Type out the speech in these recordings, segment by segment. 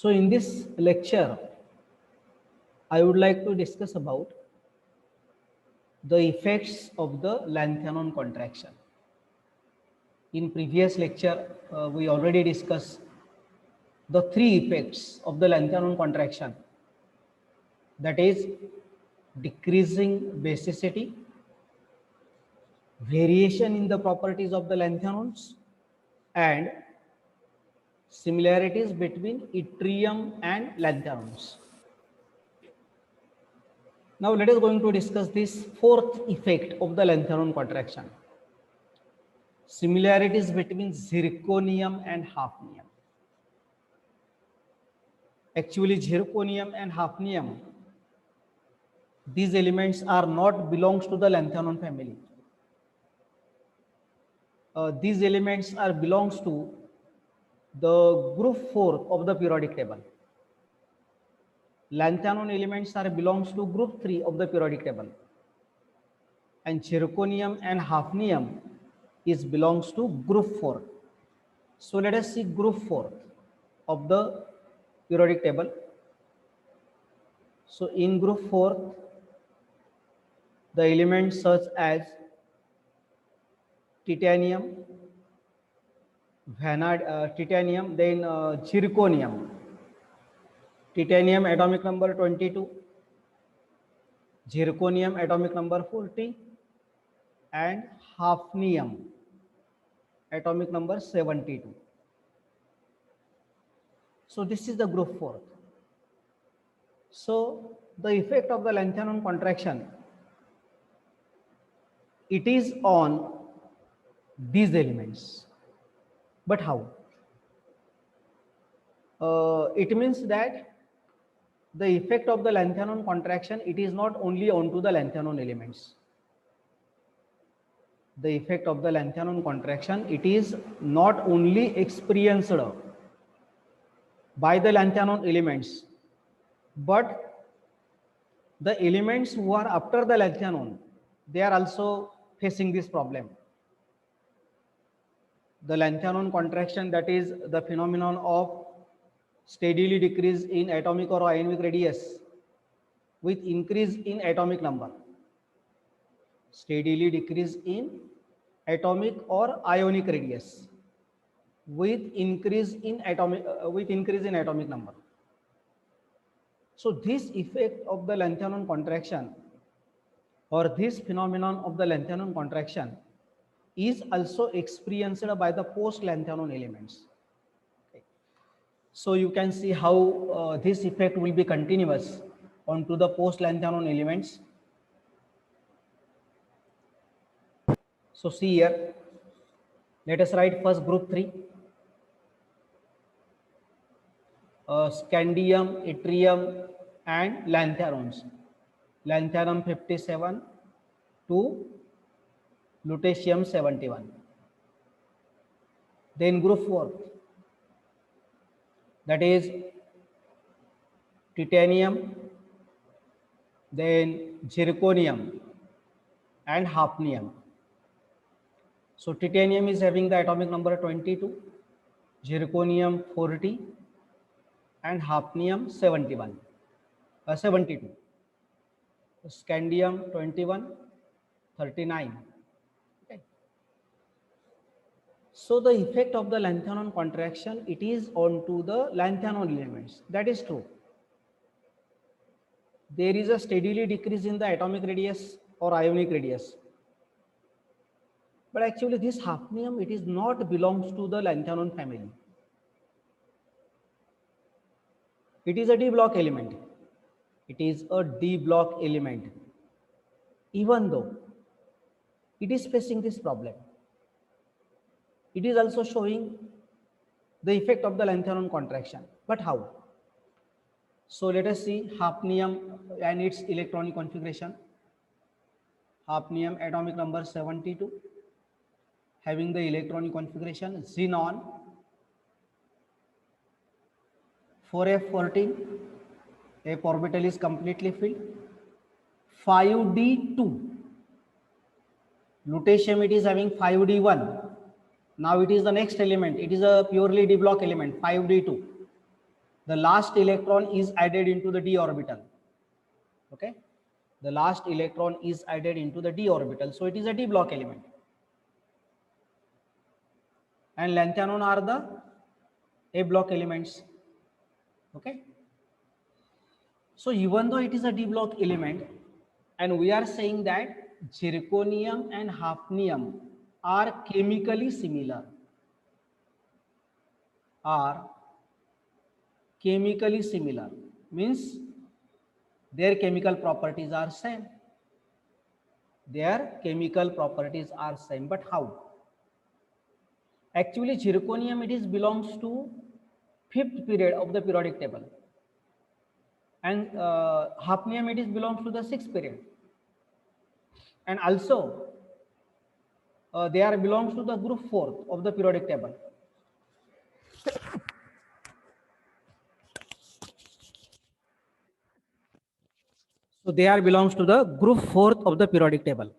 So in this lecture, I would like to discuss about the effects of the lanthanum contraction. In previous lecture, we already discussed the three effects of the lanthanum contraction, that is decreasing basicity, variation in the properties of the lanthanons, and similarities between yttrium and lanthanons. Now let us going to discuss this fourth effect of the lanthanum contraction, similarities between zirconium and hafnium. Actually, zirconium and hafnium, these elements are not belongs to the lanthanon family. These elements are belongs to the group 4 of the periodic table. Lanthanon elements are belongs to group 3 of the periodic table, and zirconium and hafnium is belongs to group 4. So let us see group 4 of the periodic table. So in group 4, the elements such as titanium, titanium, then zirconium. Titanium atomic number 22, zirconium atomic number 40, and hafnium atomic number 72. So this is the group 4. So the effect of the lanthanon contraction, it is on these elements. But how? It means that the effect of the lanthanon contraction, it is not only onto the lanthanon elements. The effect of the lanthanon contraction, it is not only experienced by the lanthanon elements, but the elements who are after the lanthanon, they are also facing this problem. The lanthanon contraction, that is the phenomenon of steadily decrease in atomic or ionic radius with increase in atomic number. Steadily decrease in atomic or ionic radius with increase in atomic number. So this effect of the lanthanon contraction, or this phenomenon of the lanthanon contraction, is also experienced by the post lanthanon elements. Okay. So you can see how this effect will be continuous onto the post lanthanon elements. So see here, let us write first group 3. Scandium, yttrium, and lanthanons. Lanthanum 57 to lutetium 71. Then group 4, that is titanium, then zirconium, and hafnium. So titanium is having the atomic number 22, zirconium 40, and hafnium 72. Scandium 21, 39. Okay. So the effect of the lanthanon contraction, it is onto the lanthanon elements. That is true. There is a steadily decrease in the atomic radius or ionic radius. But actually this hafnium, it is not belongs to the lanthanon family. It is a d block element. It is a d block element. Even though it is facing this problem, it is also showing the effect of the lanthanon contraction. But how? So let us see hafnium and its electronic configuration. Hafnium atomic number 72, having the electronic configuration xenon 4f14, f orbital is completely filled, 5d2. Lutetium, it is having 5d1. Now it is the next element. It is a purely d block element, 5d2. the last electron is added into the d orbital. Okay, the last electron is added into the d orbital, so it is a d block element, and lanthanon are the a block elements. Okay, so even though it is a d block element, and we are saying that zirconium and hafnium are chemically similar, are chemically similar means their chemical properties are same. Their chemical properties are same, but how? Actually, zirconium it is belongs to fifth period of the periodic table, and hafnium it is belongs to the sixth period, and also they are belongs to the group fourth of the periodic table. So they are belongs to the group fourth of the periodic table.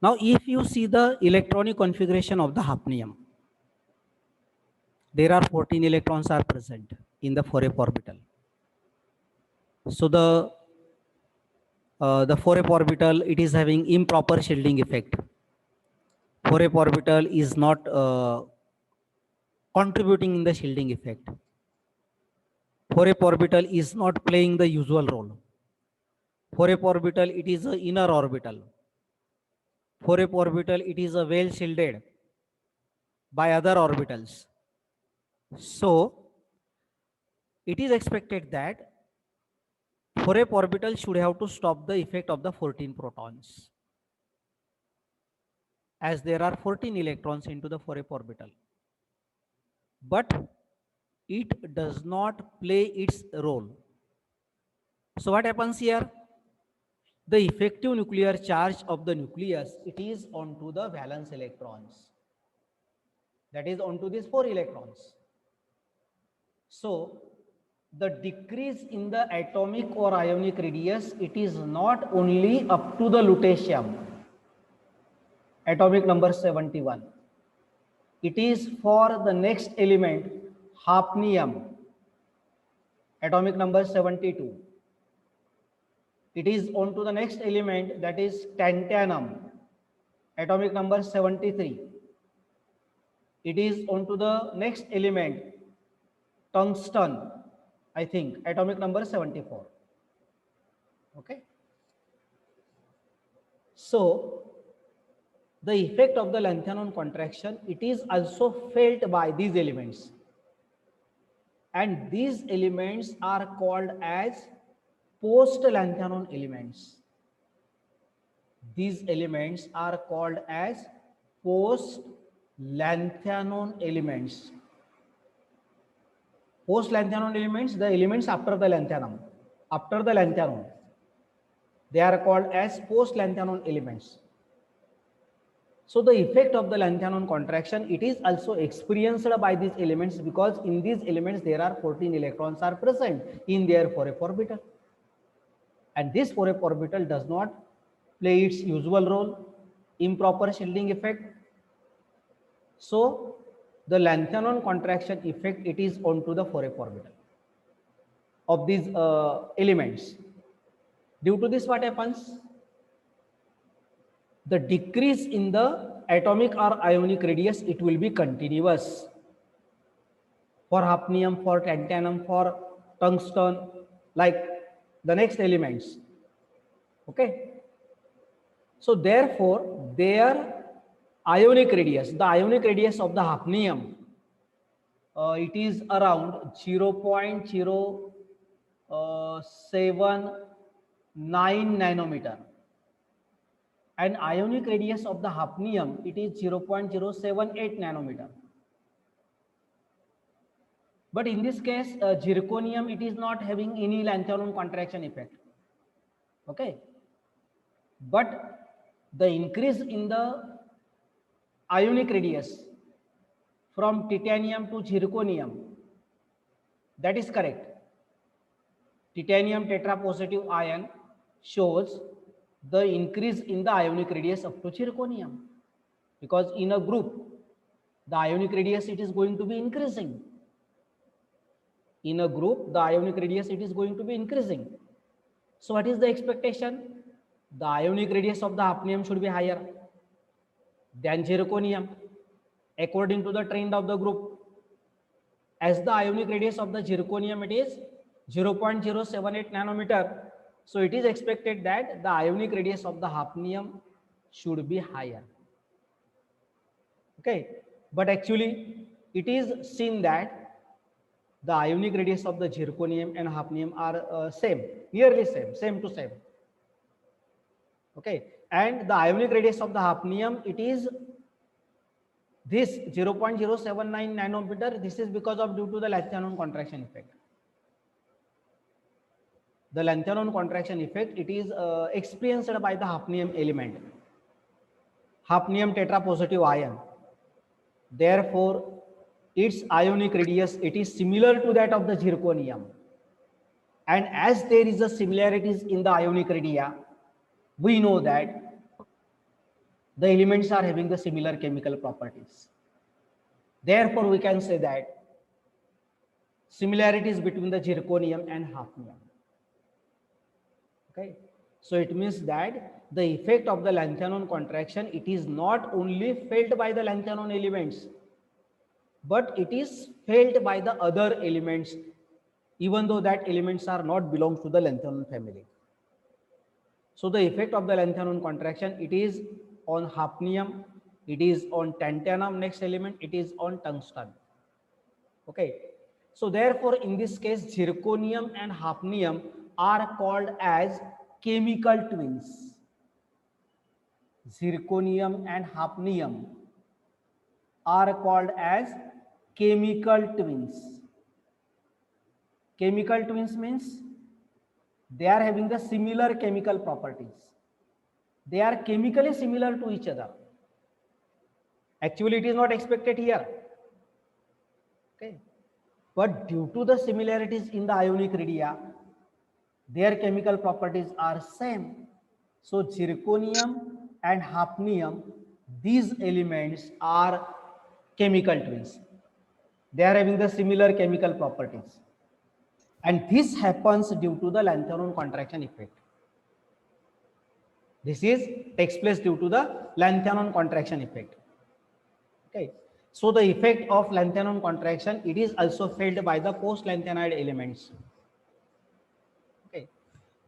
Now, if you see the electronic configuration of the hafnium, there are 14 electrons are present in the 4f orbital. So the 4f orbital, it is having improper shielding effect. 4f orbital is not contributing in the shielding effect. 4f orbital is not playing the usual role. 4f orbital, it is an inner orbital. 4f orbital, it is a well shielded by other orbitals. So it is expected that 4f orbital should have to stop the effect of the 14 protons, as there are 14 electrons into the 4f orbital. But it does not play its role. So what happens here? The effective nuclear charge of the nucleus, it is onto the valence electrons. That is onto these 4 electrons. So the decrease in the atomic or ionic radius, it is not only up to the lutetium, atomic number 71. It is for the next element, hafnium, atomic number 72. It is on to the next element, that is tantalum, atomic number 73. It is on to the next element, tungsten, I think, atomic number 74. Okay. So the effect of the lanthanon contraction, it is also felt by these elements, and these elements are called as post-lanthanon elements. These elements are called as post-lanthanon elements. Post-lanthanon elements, the elements after the lanthanum, after the lanthanon, they are called as post-lanthanon elements. So the effect of the lanthanon contraction, it is also experienced by these elements, because in these elements there are 14 electrons are present in their 4f orbital, and this 4f orbital does not play its usual role, improper shielding effect. So the lanthanon contraction effect, it is onto the 4f orbital of these elements. Due to this, what happens? The decrease in the atomic or ionic radius, it will be continuous for hafnium, for tantalum, for tungsten, like the next elements. Okay. So therefore, their ionic radius, the ionic radius of the hafnium, it is around 0.079 nanometer. And ionic radius of the hafnium, it is 0.078 nanometer. But in this case, zirconium, it is not having any lanthanon contraction effect. Okay. But the increase in the ionic radius from titanium to zirconium, that is correct. Titanium tetrapositive ion shows the increase in the ionic radius up to zirconium, because in a group the ionic radius, it is going to be increasing. in a group, the ionic radius, it is going to be increasing. So what is the expectation? The ionic radius of the hafnium should be higher than zirconium according to the trend of the group. As the ionic radius of the zirconium, it is 0.078 nanometer, so it is expected that the ionic radius of the hafnium should be higher. Okay, but actually it is seen that the ionic radius of the zirconium and hafnium are same, nearly same to same. Okay, and the ionic radius of the hafnium, it is this 0.079 nanometer. This is because of due to the Lanthanum contraction effect. The Lanthanum contraction effect, it is experienced by the hafnium element, hafnium tetrapositive ion. Therefore, its ionic radius, it is similar to that of the zirconium. And as there is a similarities in the ionic radii, we know that the elements are having the similar chemical properties. Therefore, we can say that similarities between the zirconium and hafnium. Okay, so it means that the effect of the Lanthanum contraction, it is not only felt by the Lanthanum elements, but it is felt by the other elements, even though that elements are not belongs to the Lanthanum family. So the effect of the Lanthanum contraction, it is on hafnium, it is on tantalum, next element, it is on tungsten. Okay, so therefore in this case zirconium and hafnium are called as chemical twins. Zirconium and hafnium are called as chemical twins. Chemical twins means they are having the similar chemical properties. They are chemically similar to each other. Actually, it is not expected here. Okay, but due to the similarities in the ionic radii, their chemical properties are same. So zirconium and hafnium, these elements are chemical twins. They are having the similar chemical properties. And this happens due to the Lanthanum contraction effect. This takes place due to the Lanthanum contraction effect. Okay. So the effect of Lanthanum contraction, it is also felt by the post-lanthanide elements. Okay.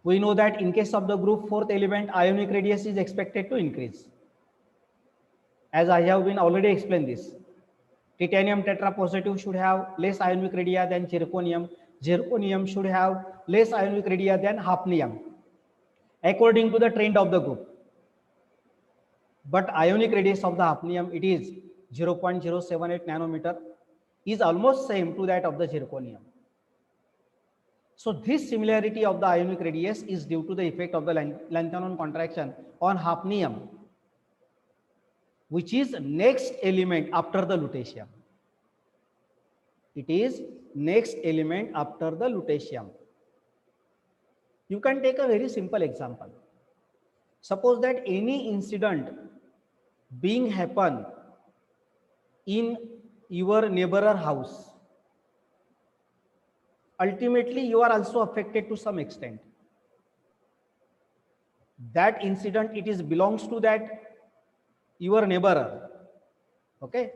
We know that in case of the group fourth element, ionic radius is expected to increase. As I have been already explained this. Titanium tetrapositive should have less ionic radii than zirconium. Zirconium should have less ionic radii than hafnium, according to the trend of the group. But ionic radius of the hafnium, it is 0.078 nanometer, is almost same to that of the zirconium. So this similarity of the ionic radius is due to the effect of the Lanthanum contraction on hafnium, which is next element after the lutetium. It is next element after the lutetium. You can take a very simple example. Suppose that any incident being happen in your neighbor house, ultimately you are also affected to some extent. That incident, it is belongs to that your neighbor. Okay,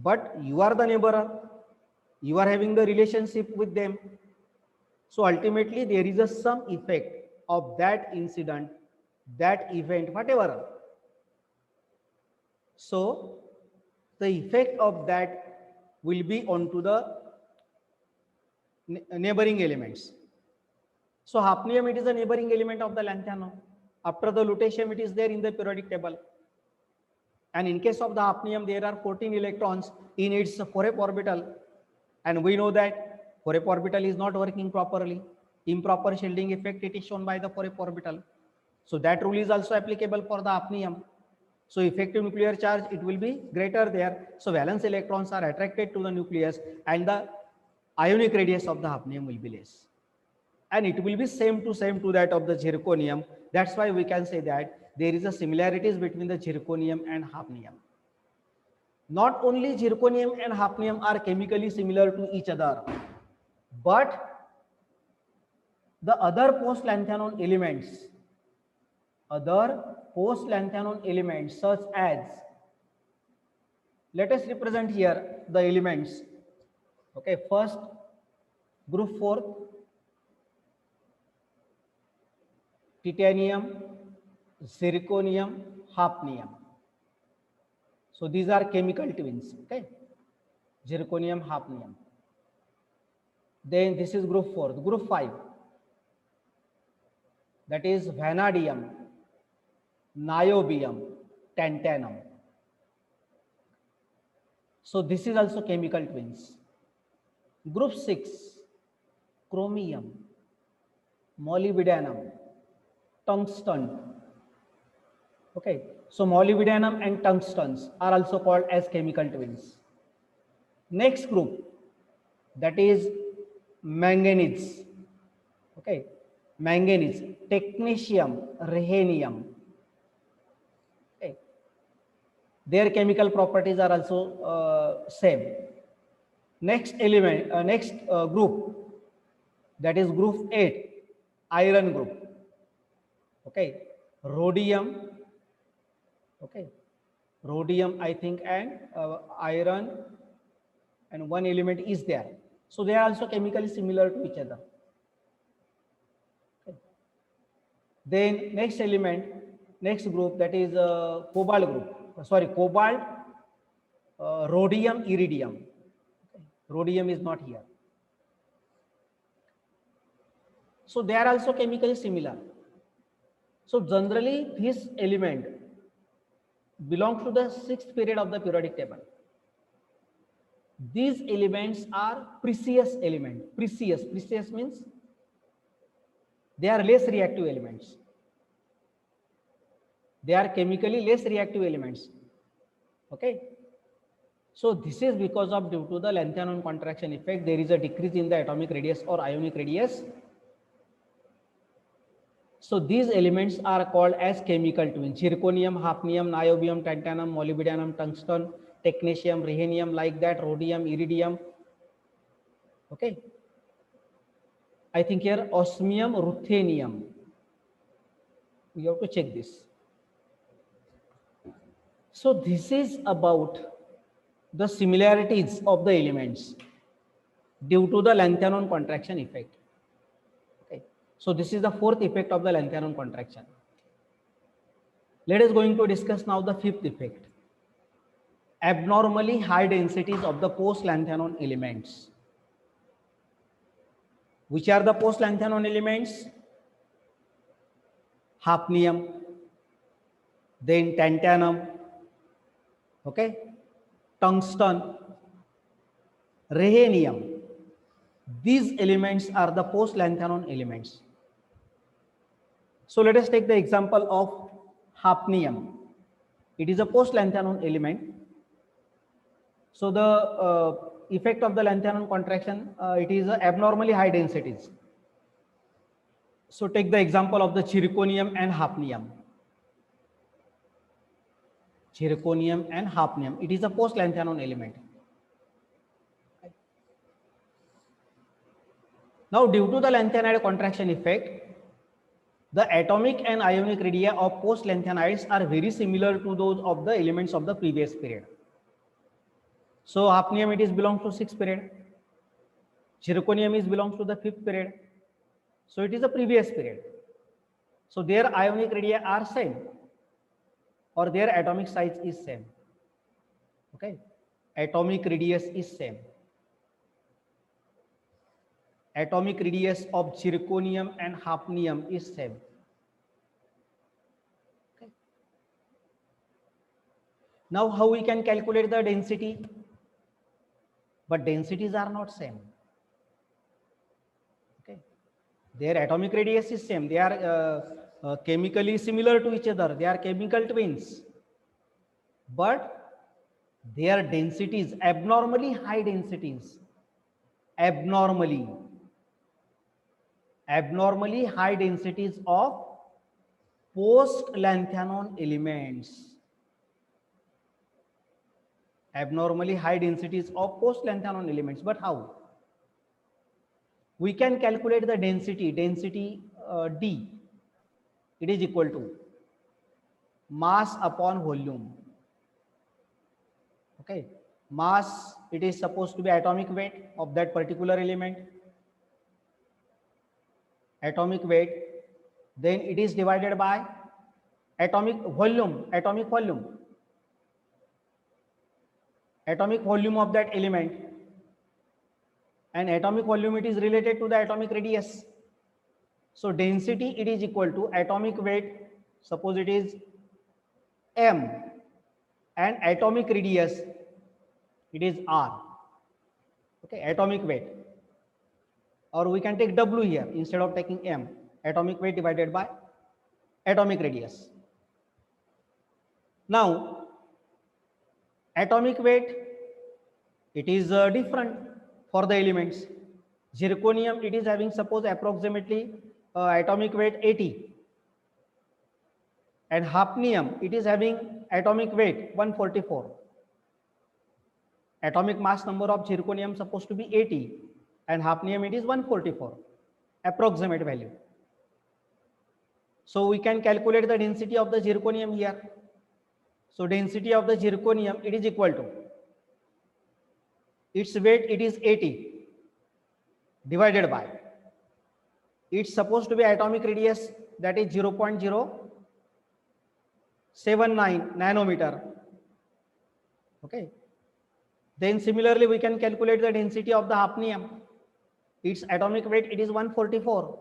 but you are the neighbor, you are having the relationship with them. So ultimately there is a some effect of that incident, that event, whatever. So the effect of that will be onto the neighboring elements. So hafnium, it is a neighboring element of the lanthanum. After the lutetium, it is there in the periodic table. And in case of the hafnium, there are 14 electrons in its 4f orbital. And we know that 4f orbital is not working properly. Improper shielding effect, it is shown by the 4f orbital. So that rule is also applicable for the hafnium. So effective nuclear charge, it will be greater there. So valence electrons are attracted to the nucleus and the ionic radius of the hafnium will be less. And it will be same to that of the zirconium. That's why we can say that there is a similarities between the zirconium and hafnium. Not only zirconium and hafnium are chemically similar to each other, but the other post-lanthanone elements such as, let us represent here the elements. Okay, first group 4, titanium, zirconium, hafnium. So these are chemical twins. Okay, zirconium, hafnium. Then this is group 4. Group 5, that is vanadium, niobium, tantalum. So this is also chemical twins. Group 6, chromium, molybdenum, tungsten. Okay, so molybdenum and tungstens are also called as chemical twins. Next group, that is manganese. Okay, manganese, technetium, rhenium. Okay, their chemical properties are also same. Next element, group, that is group 8, iron group. Okay, rhodium. Okay, rhodium, I think, and iron, and one element is there. So they are also chemically similar to each other. Okay. Then next element, next group, that is cobalt group. Sorry, cobalt, rhodium, iridium. Okay. Rhodium is not here. So they are also chemically similar. So generally this element belongs to the 6th period of the periodic table. These elements are precious elements. Precious means they are less reactive elements. They are chemically less reactive elements. Okay. So this is because of, due to the lanthanone contraction effect, there is a decrease in the atomic radius or ionic radius. So these elements are called as chemical twins: zirconium, hafnium, niobium, tantalum, molybdenum, tungsten, technetium, rhenium, like that, rhodium, iridium. Okay. I think here osmium, ruthenium. We have to check this. So this is about the similarities of the elements due to the lanthanone contraction effect. Okay. So this is the 4th effect of the lanthanone contraction. Let us going to discuss now the 5th effect: abnormally high densities of the post-lanthanone elements. Which are the post-lanthanone elements? Hafnium, then tantalum, okay, tungsten, rhenium. These elements are the post-lanthanone elements. So let us take the example of hafnium. It is a post-lanthanone element. So the effect of the lanthanone contraction, it is abnormally high densities. So take the example of the zirconium and hafnium. Zirconium and hafnium, it is a post-lanthanone element. Now due to the lanthanide contraction effect, the atomic and ionic radii of post-lanthanides are very similar to those of the elements of the previous period. So hafnium, it is belongs to 6th period. Zirconium is belongs to the 5th period. So it is a previous period. So their ionic radii are same, or their atomic size is same. Okay, atomic radius is same. Atomic radius of zirconium and hafnium is same. Okay. Now how we can calculate the density? But densities are not same. Okay, their atomic radius is same. They are chemically similar to each other. They are chemical twins, but their densities, abnormally high densities, abnormally high densities of post-lanthanone elements. Abnormally high densities of post-lanthanone elements. But how? we can calculate the density D. It is equal to mass upon volume. Okay, mass, it is supposed to be atomic weight of that particular element, atomic weight, then it is divided by atomic volume of that element, and atomic volume, it is related to the atomic radius. So density, it is equal to atomic weight, suppose it is m, and atomic radius, it is r. Okay, atomic weight, or we can take W here instead of taking m, atomic weight divided by atomic radius. Now atomic weight, it is different for the elements. Zirconium, it is having, suppose, approximately atomic weight 80, and hafnium, it is having atomic weight 144. Atomic mass number of zirconium supposed to be 80, and hafnium, it is 144, approximate value. So we can calculate the density of the zirconium here. So density of the zirconium, it is equal to, its weight, it is 80, divided by, it's supposed to be atomic radius, that is 0.079 nanometer. Okay, then similarly we can calculate the density of the hafnium. Its atomic weight, it is 144,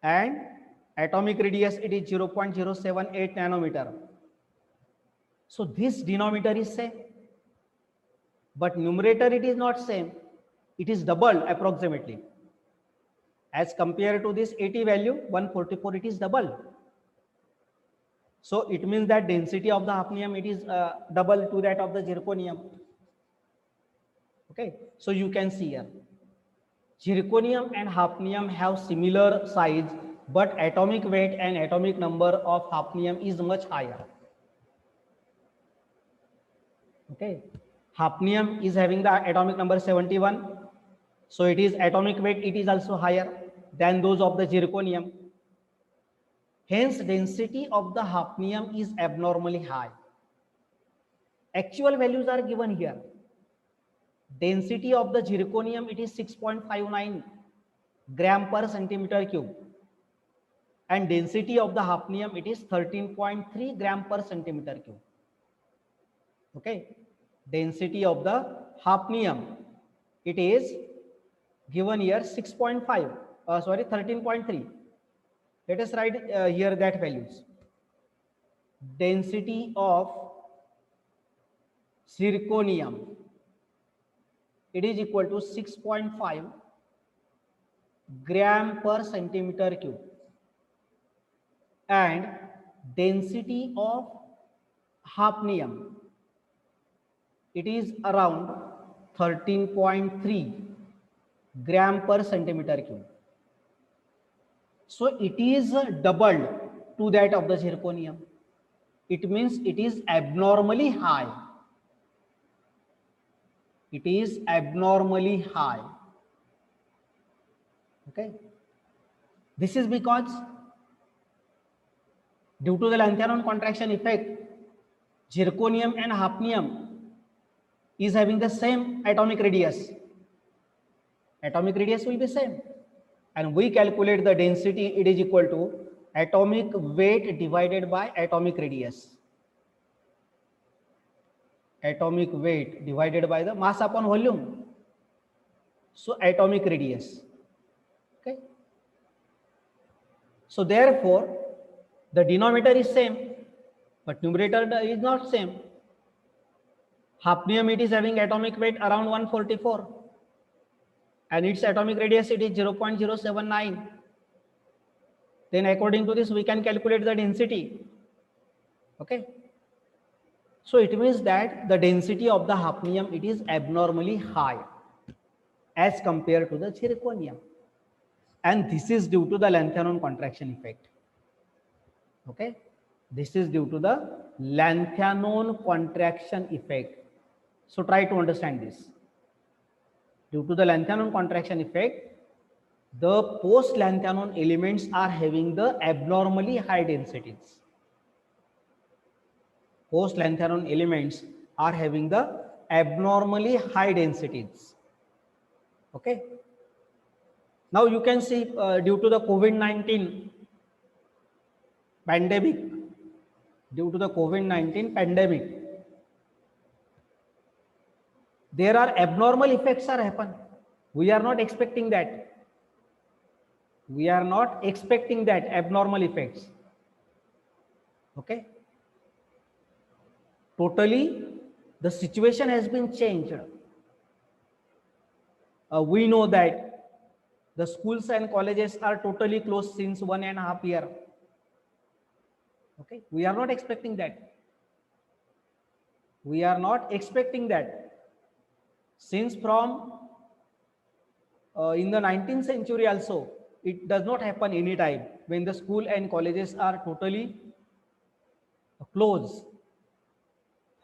and atomic radius, it is 0.078 nanometer. So this denominator is same, but numerator, it is not same. It is double approximately. As compared to this 80 value, 144, it is double. So it means that density of the hafnium, it is double to that of the zirconium. Okay, so you can see here, zirconium and hafnium have similar size, but atomic weight and atomic number of hafnium is much higher. Okay, hafnium is having the atomic number 71, so it is atomic weight, it is also higher than those of the zirconium. Hence density of the hafnium is abnormally high. Actual values are given here. Density of the zirconium, it is 6.59 gram per centimeter cube, and density of the hafnium, it is 13.3 gram per centimeter cube. Okay, density of the hafnium, it is given here 13.3. Let us write here that values. Density of zirconium, it is equal to 6.5 gram per centimeter cube, and density of hafnium, it is around 13.3 gram per centimeter cube. So it is doubled to that of the zirconium. It means it is abnormally high. It is abnormally high. Okay, this is because due to the lanthanum contraction effect, zirconium and hafnium is having the same atomic radius. Atomic radius will be same, and we calculate the density, it is equal to atomic weight divided by atomic radius. Atomic weight divided by the mass upon volume. So atomic radius. Okay, so therefore the denominator is same, but numerator is not same. Hafnium, it is having atomic weight around 144, and its atomic radius, it is 0.079. Then according to this, we can calculate the density. Okay, so it means that the density of the hafnium, it is abnormally high as compared to the zirconium, and this is due to the lanthanum contraction effect. Okay, this is due to the lanthanum contraction effect. So try to understand this. Due to the lanthanum contraction effect, the post-lanthanum elements are having the abnormally high densities. Post-lanthanum elements are having the abnormally high densities. Okay. Now you can see due to the COVID-19 pandemic, there are abnormal effects are happen. We are not expecting that. We are not expecting that abnormal effects. Okay. Totally, the situation has been changed. We know that the schools and colleges are totally closed since 1.5 years. Okay, we are not expecting that. We are not expecting that. Since from in the 19th century also, it does not happen any time when the school and colleges are totally closed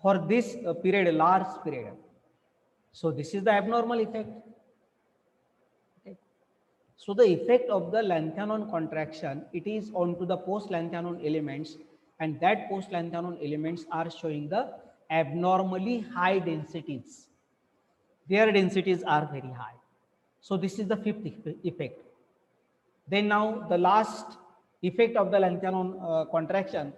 for this period, a large period. So this is the abnormal effect. Okay. So the effect of the lanthanum contraction, it is onto the post-lanthanum elements, and that post-lanthanum elements are showing the abnormally high densities. Their densities are very high. So this is the fifth effect. Then now the last effect of the lanthanum contraction,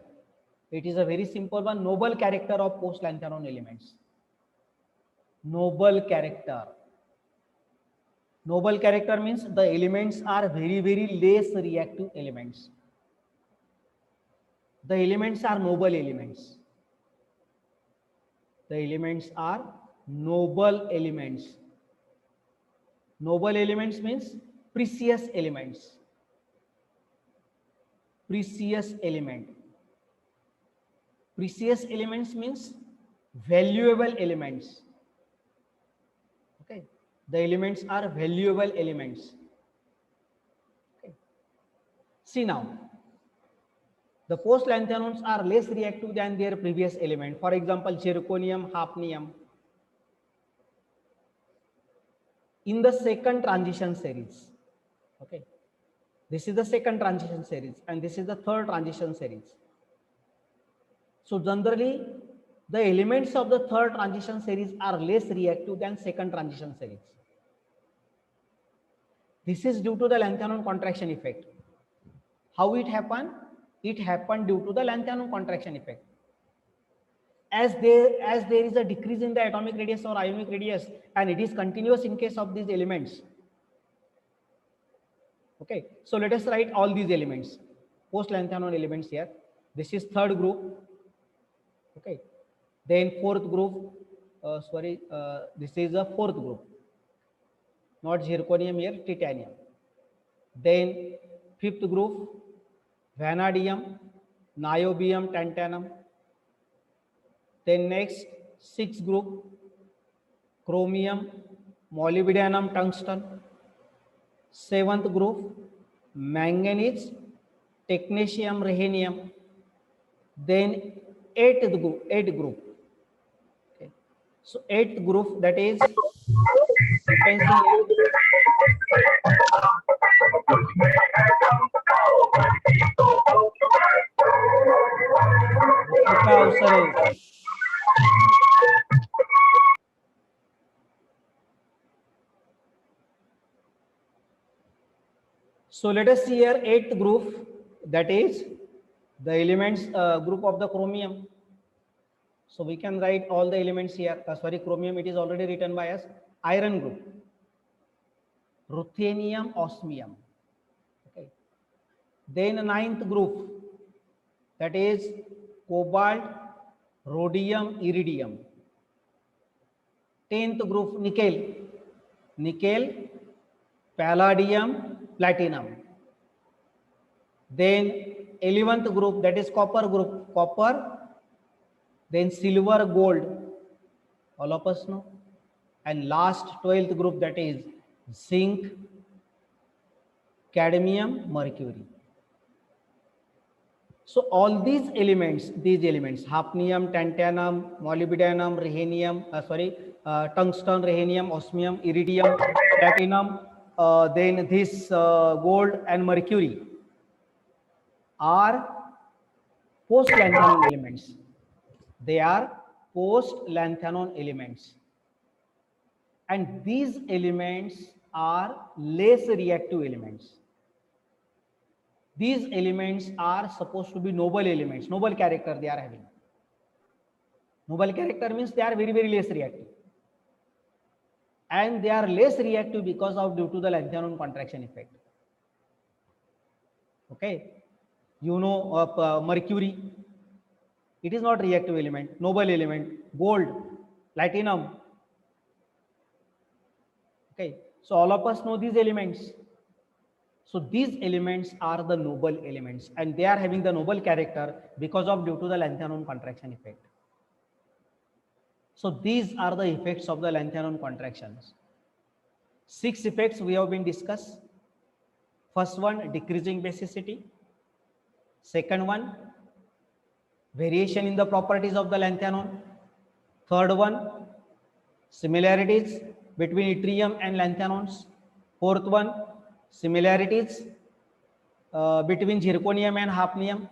it is a very simple one, noble character of post-lanthanum elements. Noble character. Noble character means the elements are very, very less reactive elements. The elements are noble elements. The elements are noble elements. Noble elements means precious elements. Precious element. Precious elements means valuable elements. Okay. The elements are valuable elements. Okay. See now, the post-lanthanums are less reactive than their previous element. For example, zirconium, hafnium. In the second transition series, okay, this is the second transition series and this is the third transition series. So generally, the elements of the third transition series are less reactive than second transition series. This is due to the lanthanum contraction effect. How it happened? It happened due to the lanthanum contraction effect. As there is a decrease in the atomic radius or ionic radius, and it is continuous in case of these elements. Okay, so let us write all these elements, post-lanthanum elements here. This is third group. Okay, then fourth group. This is a fourth group. Not zirconium here, titanium. Then fifth group, vanadium, niobium, tantalum. Then next, sixth group, chromium, molybdenum, tungsten. Seventh group, manganese, technetium, rhenium. Then eighth group. Okay. So eighth group, that is, you can see here. So let us see here eighth group, that is the elements group of the chromium. So we can write all the elements here. Chromium, it is already written by us. Iron group, ruthenium, osmium. Okay. Then ninth group, that is cobalt, rhodium, iridium. 10th group, nickel, palladium, platinum. Then 11th group, that is copper group, copper. Then silver, gold, all of us know. And last 12th group, that is zinc, cadmium, mercury. So all these elements, hafnium, tantalum, molybdenum, rhenium, tungsten, rhenium, osmium, iridium, platinum, then this gold and mercury are post-lanthanum elements. They are post-lanthanum elements, and these elements are less reactive elements. These elements are supposed to be noble elements, noble character they are having. Noble character means they are very, very less reactive. And they are less reactive because of due to the lanthanum contraction effect. Okay. You know mercury, it is not reactive element, noble element, gold, platinum. Okay. So all of us know these elements. So these elements are the noble elements, and they are having the noble character because of due to the lanthanum contraction effect. So these are the effects of the lanthanum contractions. 6 effects we have been discussed. First one, decreasing basicity. Second one, variation in the properties of the lanthanum. Third one, similarities between yttrium and lanthanons. Fourth one, similarities between zirconium and hafnium.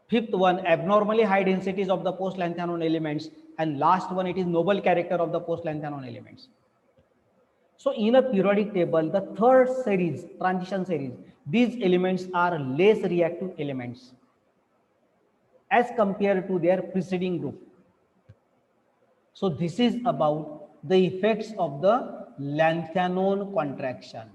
Fifth one, abnormally high densities of the post-lanthanum elements. And last one, it is noble character of the post-lanthanum elements. So in a periodic table, the third series, transition series, these elements are less reactive elements as compared to their preceding group. So this is about the effects of the lanthanum contraction.